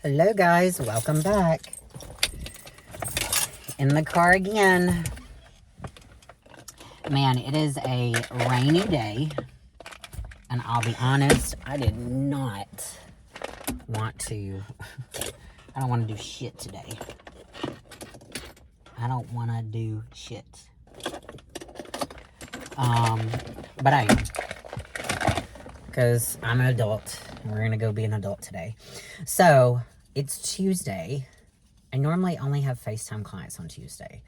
Hello guys, welcome back. In the car again. Man, it is a rainy day. And I'll be honest, I did not want to. I don't want to do shit today. I don't want to do shit. But I am. Because I'm an adult. And we're going to go be an adult today. So, it's Tuesday. I normally only have FaceTime clients on Tuesday.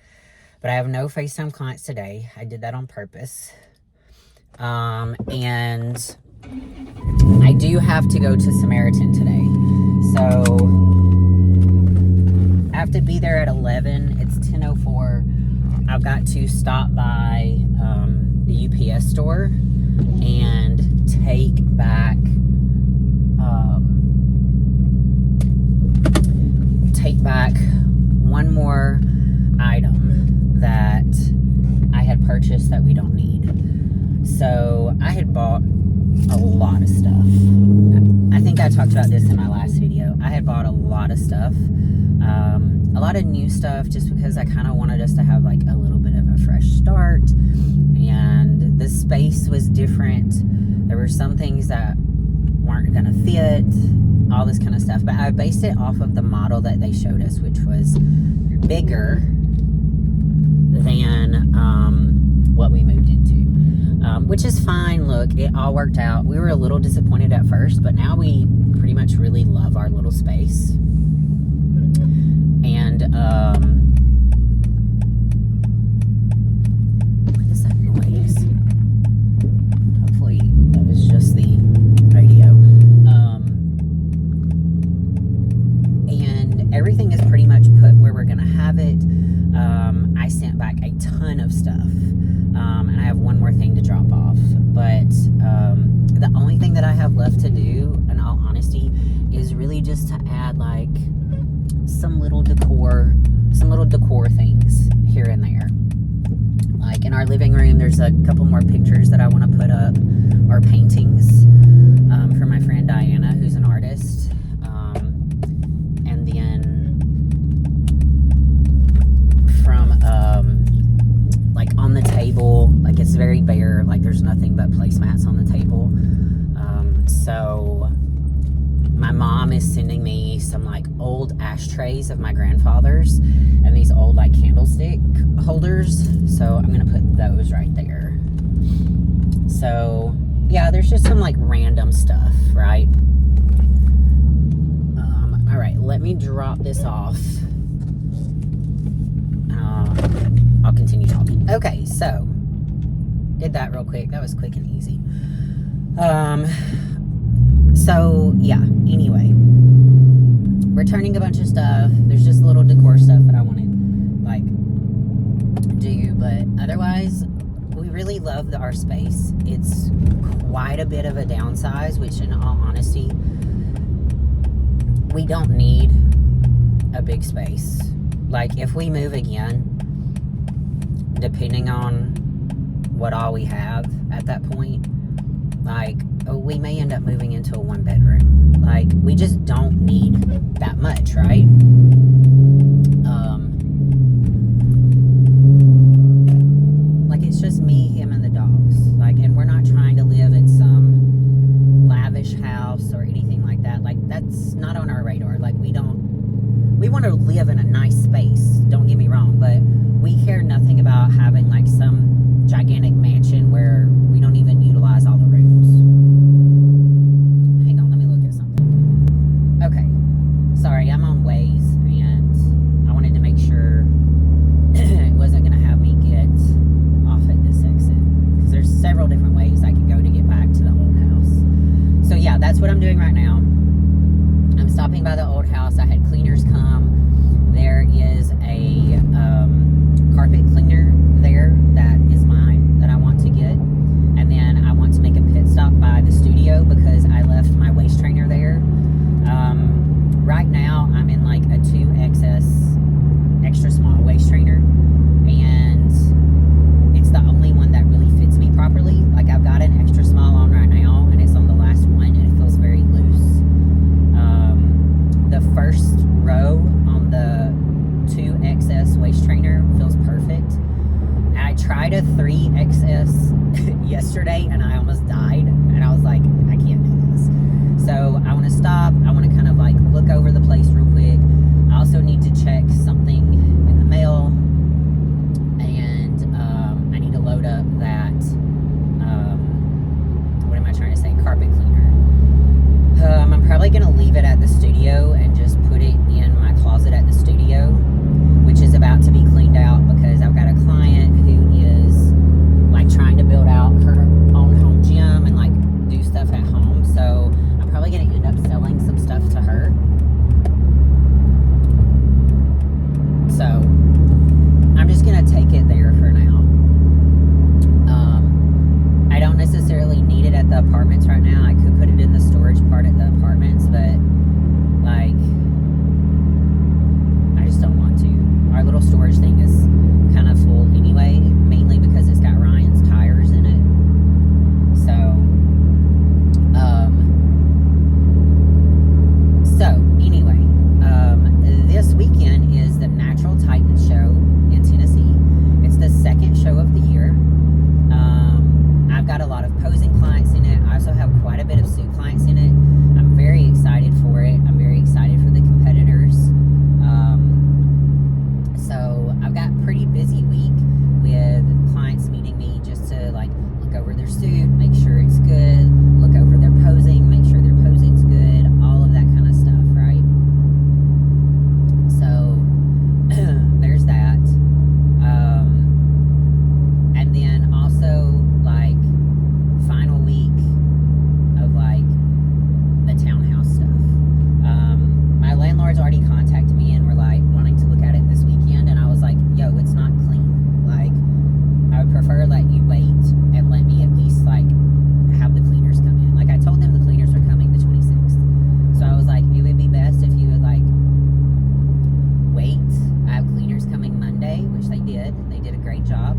But I have no FaceTime clients today. I did that on purpose. And I do have to go to Samaritan today. So, I have to be there at 11. It's 10:04. I've got to stop by the UPS store and take back one more item that I had purchased that we don't need. So I had bought a lot of stuff. I think I talked about this in my last video. I had bought a lot of stuff. A lot of new stuff just because I kind of wanted us to have like a little bit of a fresh start. And the space was different. There were some things that weren't going to fit. All this kind of stuff. But I based it off of the model that they showed us, which was bigger than what we moved into. Which is fine. Look, it all worked out. We were a little disappointed at first, but now we pretty much really love our little space. And, what is that noise? Hopefully that was just the radio. And everything is pretty much put where we're going to have it. I sent back a ton of stuff. And I have one more thing to drop off. But the only thing that I have left to do, in all honesty, is really just to add like some little decor things here and there. Like in our living room, there's a couple more pictures that I want to put up, or paintings for my friend Diana, who's an artist. And then from like on the table, like it's very bare, like there's nothing but placemats on the table. So my mom is sending me some like old ashtrays of my grandfather's and these old like candlestick holders. So I'm gonna put those right there. So yeah, there's just some like random stuff, right? All right, let me drop this off. I'll continue talking. Okay, so did that real quick. That was quick and easy. So yeah, anyway, returning a bunch of stuff. There's just little decor stuff that I want to like do, but otherwise we really love our space. It's quite a bit of a downsize, which in all honesty, we don't need a big space. Like if we move again, depending on what all we have at that point, like we may end up moving into a 1-bedroom. Like we just don't need that much, right? Like it's just me, him, and the dogs. Like, and we're not trying to live in some lavish house or anything like that. Like that's not on our radar. Like we want to live in a nice space, don't get me wrong, but we care nothing about having like some gigantic mansion where we don't even utilize all the rooms. Hang on, let me look at something. Okay, sorry, I'm on Waze, and tried a 3XS yesterday and I almost died. And I was like, I can't do this. So I want to stop. I want to kind of like look over the place real quick. I also need to check something in the mail. And I need to load up that, what am I trying to say? Carpet cleaner. I'm probably going to leave it at the studio and just put it in my closet at the studio, which is about to be cleaned out because I've got a client who is like trying to build out her own home gym and like do stuff at home. So I'm probably going to end up selling some stuff to her. So I'm just going to take it there for now. I don't necessarily need it at the apartments right now. I could put it in the storage part at the apartments, but like I just don't want to. Our little storage thing is kind of full anyway, mainly because it's got Ryan's tires in it. So anyway, this weekend is the Natural Titan show in Tennessee. It's the second show of the year. I've got a lot of posing clients in it. I also have quite a bit of suit clients in it. I'm very excited for it. I'm very excited for the competitors. So I've got a pretty busy week with clients meeting me just to like look over their suit, make sure it's good, look over their posing, make sure their posing's good, all of that kind of stuff, right? So there's that. And then also like final week of like the townhouse stuff. My landlord's already contacted me and were like wanting to look at it this weekend, and I was like, yo, it's not clean. Like, I would prefer let you wait and let me at least like have the cleaners come in. Like I told them the cleaners are coming the 26th. So I was like, it would be best if you would like wait. I have cleaners coming Monday, which they did. They did a great job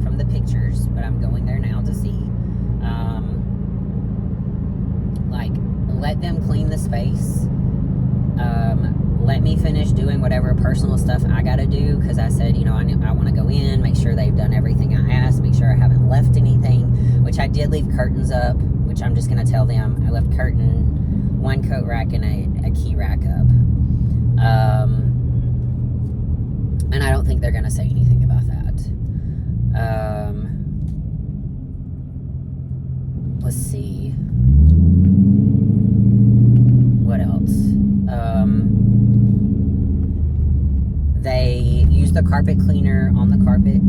from the pictures, but I'm going there now to see. Like, let them clean the space. Let me finish doing whatever personal stuff I gotta do, because I said, you know, I want to go in, make sure they've done everything I asked, make sure I haven't left anything, which I did leave curtains up, which I'm just gonna tell them I left one coat rack and a key rack up. And I don't think they're gonna say anything about that. Let's see. What else? They use the carpet cleaner on the carpet.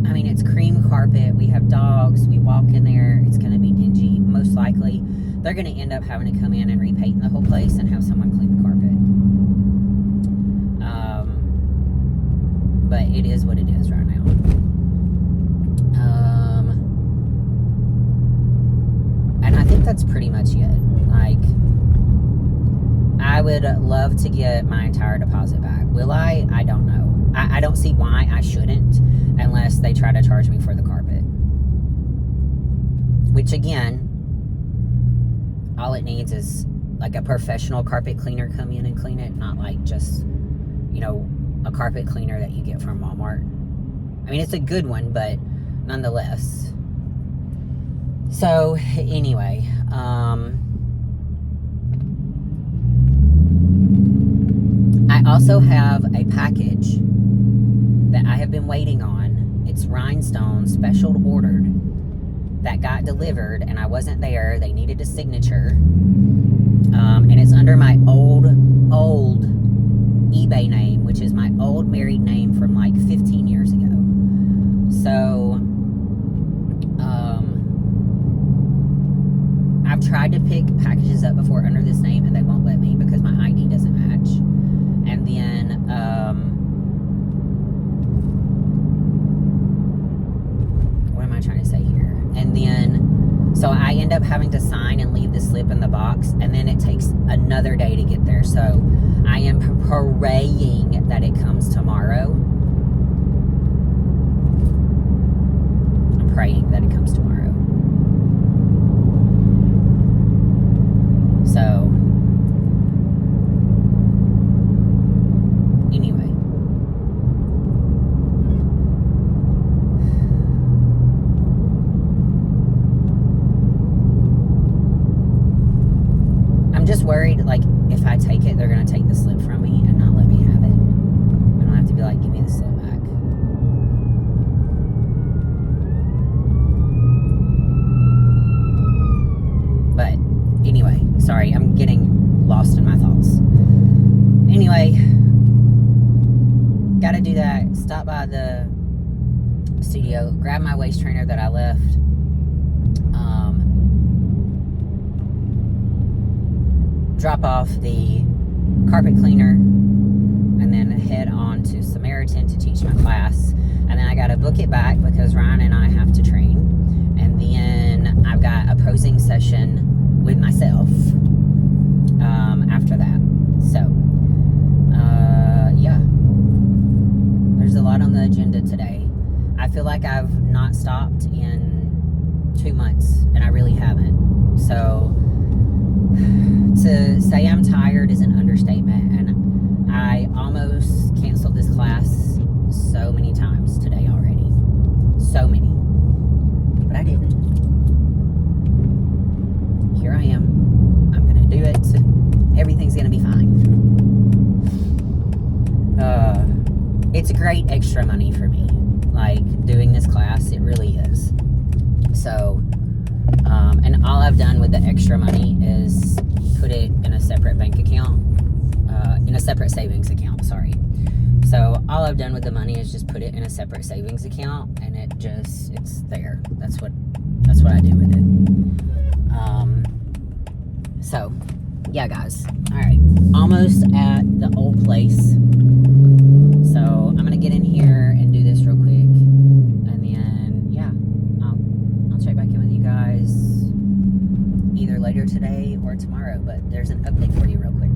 I mean, it's cream carpet. We have dogs. We walk in there. It's going to be dingy. Most likely, they're going to end up having to come in and repaint the whole place and have someone clean the carpet. But it is what it is right now. And I think that's pretty much it. Like, I would love to get my entire deposit back. Will I? I don't know. I don't see why I shouldn't, unless they try to charge me for the carpet. Which, again, all it needs is like a professional carpet cleaner come in and clean it, not like just, you know, a carpet cleaner that you get from Walmart. I mean, it's a good one, but nonetheless. So, anyway, I also have a package that I have been waiting on. It's rhinestones, special ordered, that got delivered, and I wasn't there. They needed a signature. And it's under my old eBay name, which is my old married name from like 15 years ago. So, I've tried to pick packages up before under this name, and they won't let me because my ID doesn't match. And then, what am I trying to say here? And then, so I end up having to sign and leave the slip in the box, and then it takes another day to get there. So I am praying that it comes tomorrow. I'm praying that it comes tomorrow. So, anyway. gotta do that. Stop by the studio, grab my waist trainer that I left. Drop off the carpet cleaner, and then head on to Samaritan to teach my class. And then I gotta book it back because Ryan and I have to train. And then I've got a posing session with myself after that. So, yeah. There's a lot on the agenda today. I feel like I've not stopped in 2 months, and I really haven't. So, to say I'm tired is an understatement, and I almost canceled this class so many times today already. So many. But I didn't. Here I am. I'm gonna do it. Everything's gonna be fine. It's a great extra money for me. Like, doing this class, it really is. So, and all I've done with the extra money is put it in a separate bank account, in a separate savings account, sorry. So all I've done with the money is just put it in a separate savings account, and it's there. That's what I do with it. So, yeah, guys. All right, almost at the old place. So I'm gonna get in here and do this real quick, and then yeah, I'll check back in with you guys either later today or tomorrow. But there's an update for you real quick.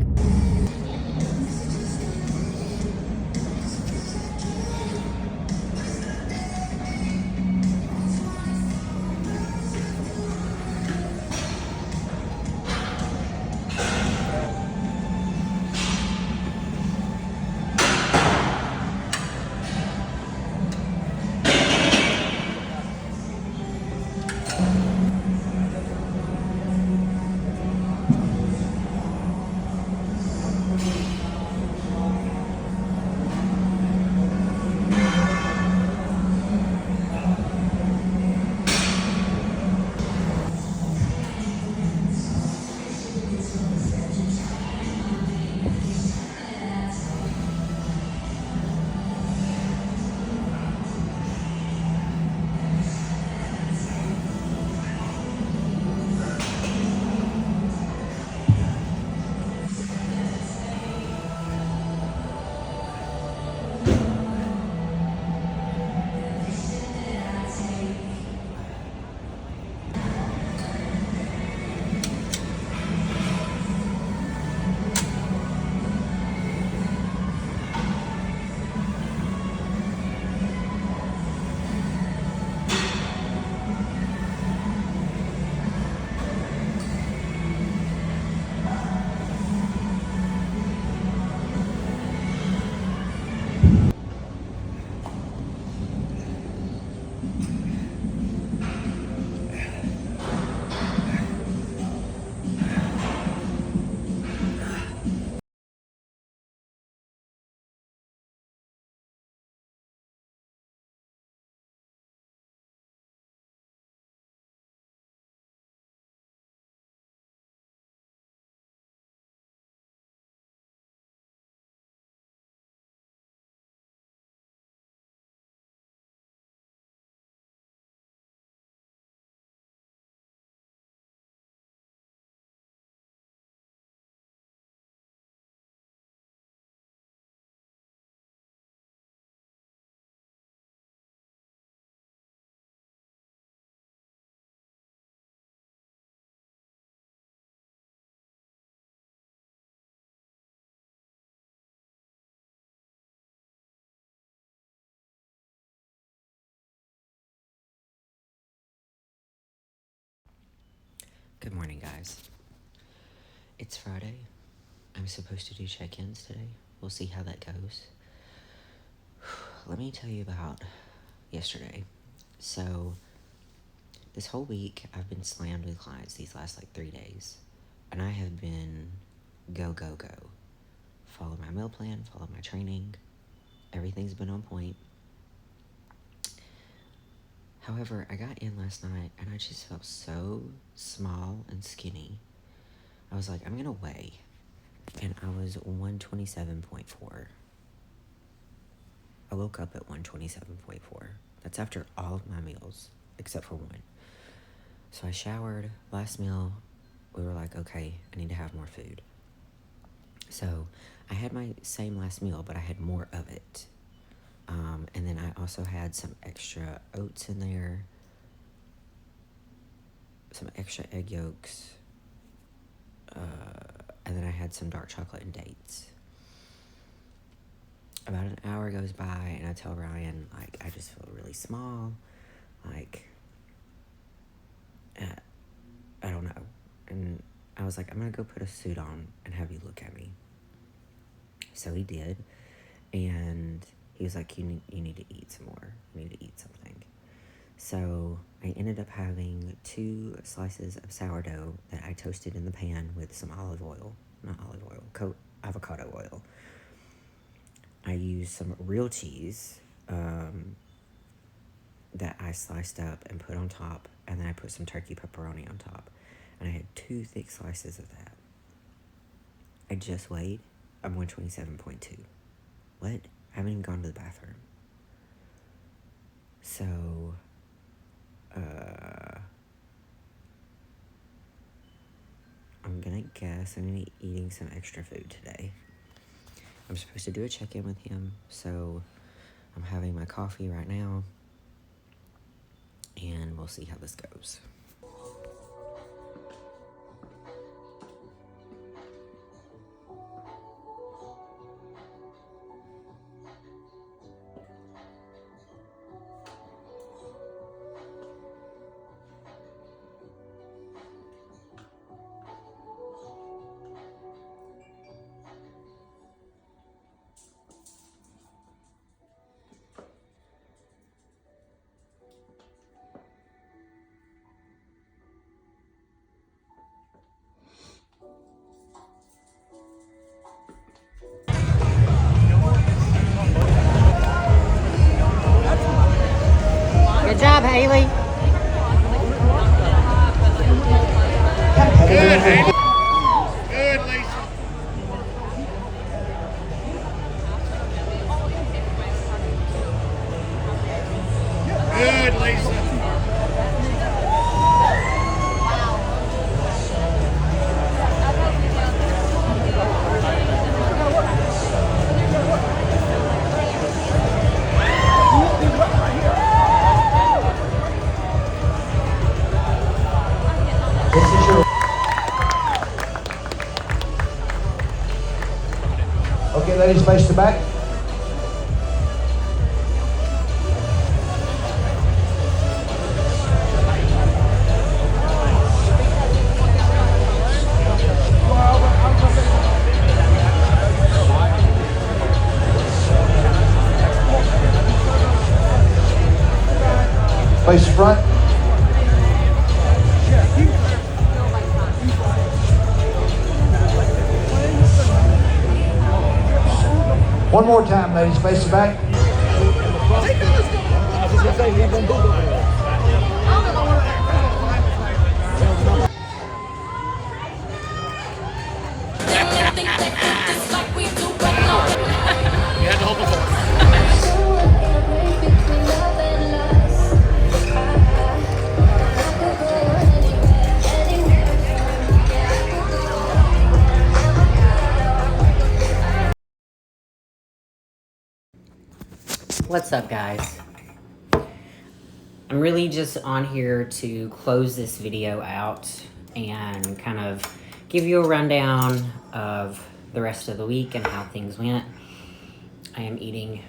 Good morning, guys. It's Friday. I'm supposed to do check-ins today. We'll see how that goes. Let me tell you about yesterday. So, this whole week, I've been slammed with clients these last 3 days. And I have been go, go, go. Follow my meal plan, follow my training. Everything's been on point. However, I got in last night and I just felt so small and skinny. I was like, I'm gonna weigh. And I was 127.4. I woke up at 127.4. That's after all of my meals, except for one. So I showered. Last meal, we were like, okay, I need to have more food. So I had my same last meal, but I had more of it. And then I also had some extra oats in there, some extra egg yolks, and then I had some dark chocolate and dates. About an hour goes by, and I tell Ryan, like, I just feel really small, like, I don't know. And I was like, I'm gonna go put a suit on and have you look at me. So he did, and he was like, you need to eat some more. You need to eat something. So I ended up having 2 slices of sourdough that I toasted in the pan with some avocado oil. I used some real cheese that I sliced up and put on top, and then I put some turkey pepperoni on top. And I had 2 thick slices of that. I just weighed. I'm 127.2. What? I haven't even gone to the bathroom. So, I'm gonna guess I'm gonna be eating some extra food today. I'm supposed to do a check-in with him, so I'm having my coffee right now, and we'll see how this goes. Good job, Haley. Good, Haley. Good, Lisa. Good, Lisa. Okay, ladies, face the back. Face front. One more time, ladies, face the back. You had to hold before. What's up, guys? I'm really just on here to close this video out and kind of give you a rundown of the rest of the week and how things went. I am eating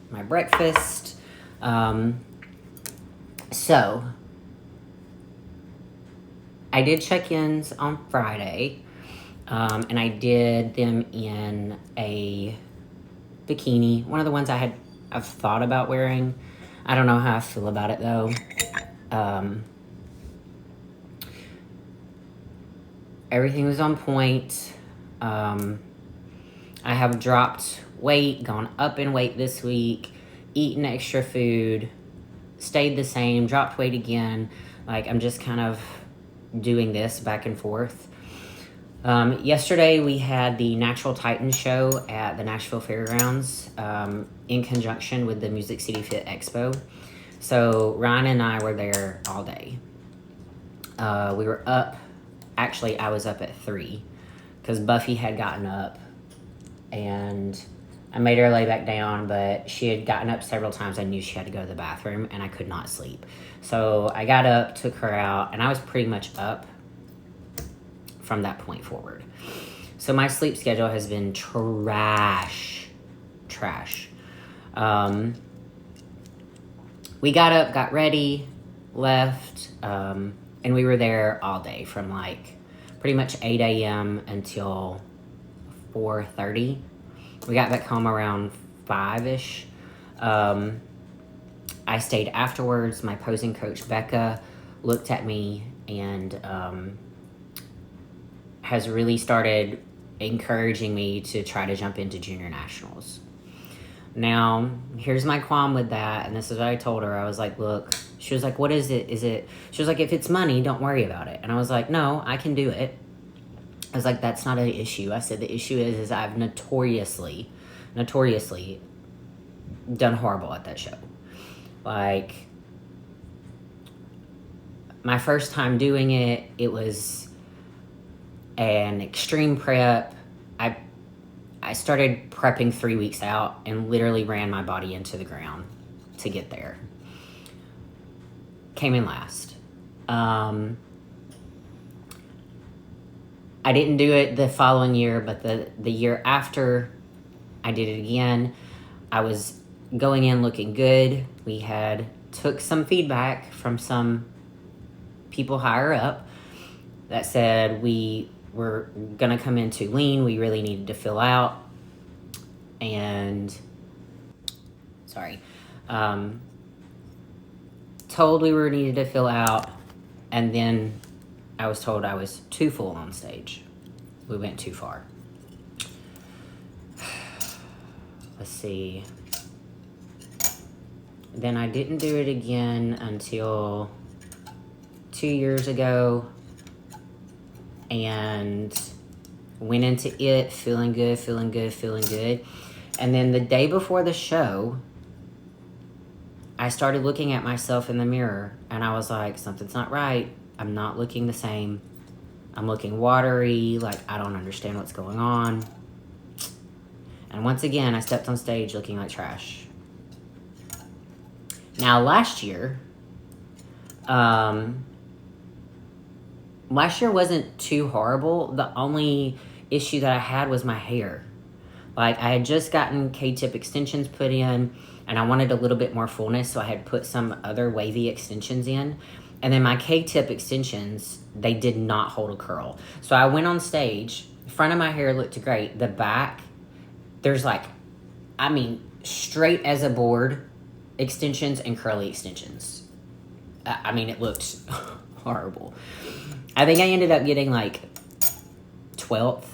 my breakfast. So, I did check-ins on Friday, and I did them in a bikini, one of the ones I've thought about wearing. I don't know how I feel about it though. Everything was on point. I have dropped weight, gone up in weight this week, eaten extra food, stayed the same, dropped weight again. Like, I'm just kind of doing this back and forth. Yesterday we had the Natural Titan show at the Nashville Fairgrounds in conjunction with the Music City Fit Expo. So Ryan and I were there all day. We were up, actually I was up at 3 because Buffy had gotten up and I made her lay back down, but she had gotten up several times. I knew she had to go to the bathroom and I could not sleep. So I got up, took her out, and I was pretty much up from that point forward. So my sleep schedule has been trash. We got up, got ready, left, and we were there all day from like pretty much 8 a.m. until 4:30. We got back home around 5-ish. I stayed afterwards. My posing coach, Becca, looked at me and has really started encouraging me to try to jump into junior nationals. Now, here's my qualm with that, and this is what I told her. I was like, look, she was like, what is it? She was like, if it's money, don't worry about it. And I was like, no, I can do it. I was like, that's not an issue. I said, the issue is I've notoriously done horrible at that show. Like, my first time doing it, it was an extreme prep. I started prepping 3 weeks out and literally ran my body into the ground to get there. Came in last. I didn't do it the following year, but the year after, I did it again. I was going in looking good. We took some feedback from some people higher up that said we were gonna come in too lean. We really needed to fill out. And, told we were needed to fill out. And then I was told I was too full on stage. We went too far. Let's see. Then I didn't do it again until 2 years ago. And went into it feeling good. And then the day before the show, I started looking at myself in the mirror and I was like, something's not right. I'm not looking the same. I'm looking watery, like I don't understand what's going on. And once again, I stepped on stage looking like trash. Now, last year wasn't too horrible. The only issue that I had was my hair. Like, I had just gotten K-tip extensions put in, and I wanted a little bit more fullness, so I had put some other wavy extensions in. And then my K-tip extensions, they did not hold a curl. So I went on stage. The front of my hair looked great. The back, there's straight as a board extensions and curly extensions. It looked horrible. I think I ended up getting like 12th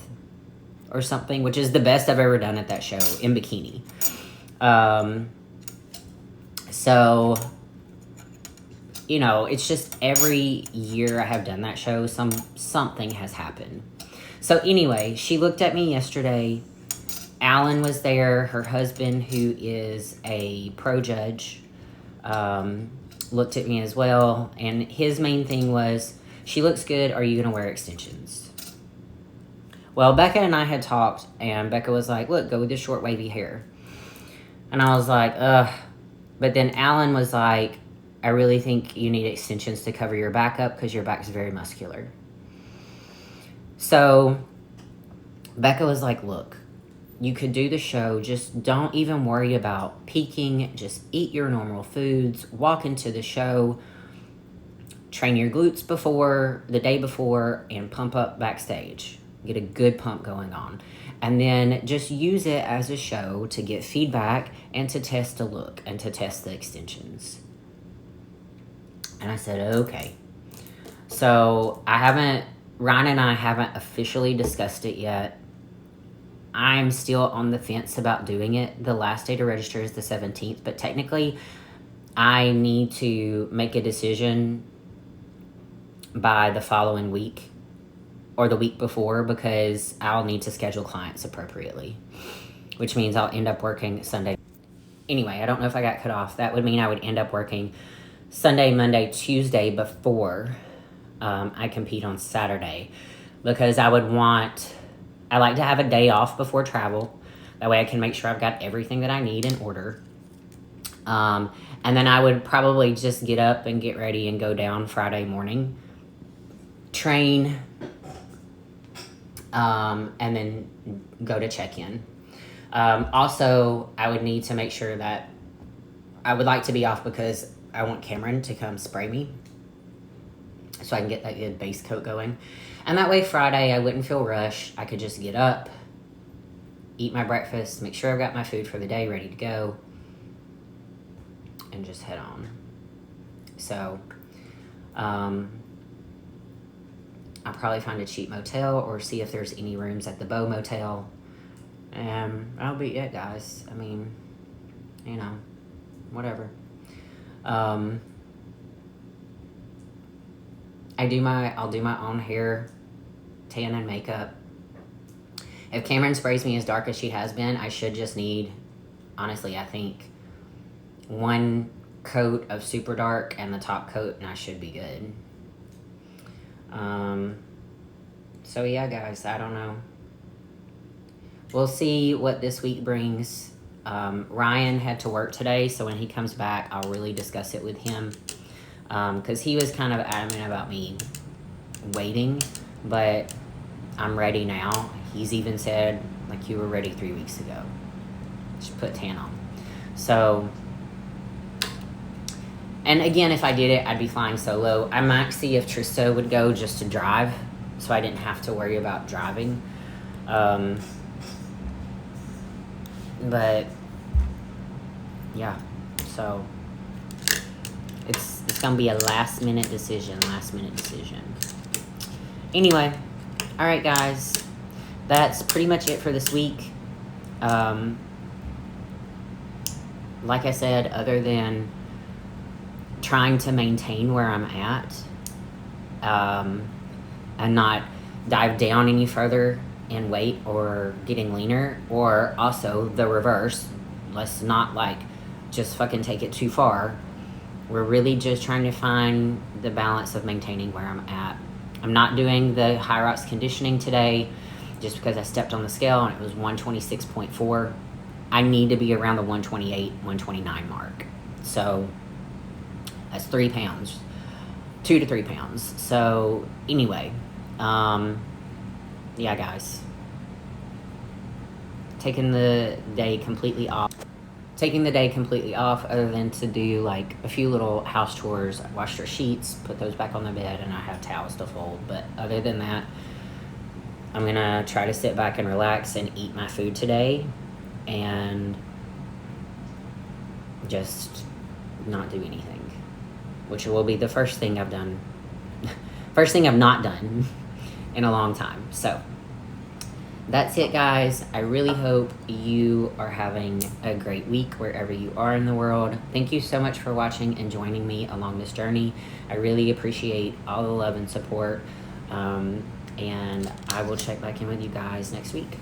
or something, which is the best I've ever done at that show in bikini. So, it's just every year I have done that show, something has happened. So anyway, she looked at me yesterday. Alan was there, her husband, who is a pro judge, looked at me as well. And his main thing was, she looks good, are you going to wear extensions? Well, Becca and I had talked, and Becca was like, look, go with the short wavy hair. And I was like, ugh. But then Alan was like, I really think you need extensions to cover your back up because your back's very muscular. So Becca was like, look, you could do the show. Just don't even worry about peaking. Just eat your normal foods. Walk into the show. Train your glutes the day before, and pump up backstage. Get a good pump going on. And then just use it as a show to get feedback and to test a look and to test the extensions. And I said, okay. So Ryan and I haven't officially discussed it yet. I'm still on the fence about doing it. The last day to register is the 17th, but technically I need to make a decision by the following week. or the week before, because I'll need to schedule clients appropriately, which means I'll end up working Sunday. Anyway, I don't know if I got cut off. That would mean I would end up working Sunday, Monday, Tuesday before I compete on Saturday, because I like to have a day off before travel. That way I can make sure I've got everything that I need in order. And then I would probably just get up and get ready and go down Friday morning, train, and then go to check-in. Also, I would need to make sure that I would like to be off because I want Cameron to come spray me so I can get that good base coat going. And that way Friday I wouldn't feel rushed. I could just get up, eat my breakfast, make sure I've got my food for the day ready to go, and just head on. So, I'll probably find a cheap motel or see if there's any rooms at the Beau Motel. And that'll be it, guys. I mean, you know, whatever. I'll do my own hair, tan and makeup. If Cameron sprays me as dark as she has been, I should just need, honestly, I think, one coat of super dark and the top coat, and I should be good. So yeah, guys, I don't know. We'll see what this week brings. Ryan had to work today, so when he comes back, I'll really discuss it with him. Because he was kind of adamant about me waiting, but I'm ready now. He's even said, like, you were ready 3 weeks ago. Just put tan on. So, and again, if I did it, I'd be flying solo. I might see if Tristo would go just to drive, so I didn't have to worry about driving. But yeah, so it's gonna be a last minute decision. Anyway, all right, guys, that's pretty much it for this week. Like I said, other than trying to maintain where I'm at, and not dive down any further in weight or getting leaner, or also the reverse, let's not like just fucking take it too far. We're really just trying to find the balance of maintaining where I'm at. I'm not doing the high rocks conditioning today just because I stepped on the scale and it was 126.4. I need to be around the 128, 129 mark. So that's 3 pounds, 2 to 3 pounds. So anyway, yeah, guys, taking the day completely off other than to do like a few little house chores. I washed her sheets, put those back on the bed, and I have towels to fold. But other than that, I'm gonna try to sit back and relax and eat my food today and just not do anything, which will be the first thing I've not done in a long time. So that's it, guys. I really hope you are having a great week wherever you are in the world. Thank you so much for watching and joining me along this journey. I really appreciate all the love and support. And I will check back in with you guys next week.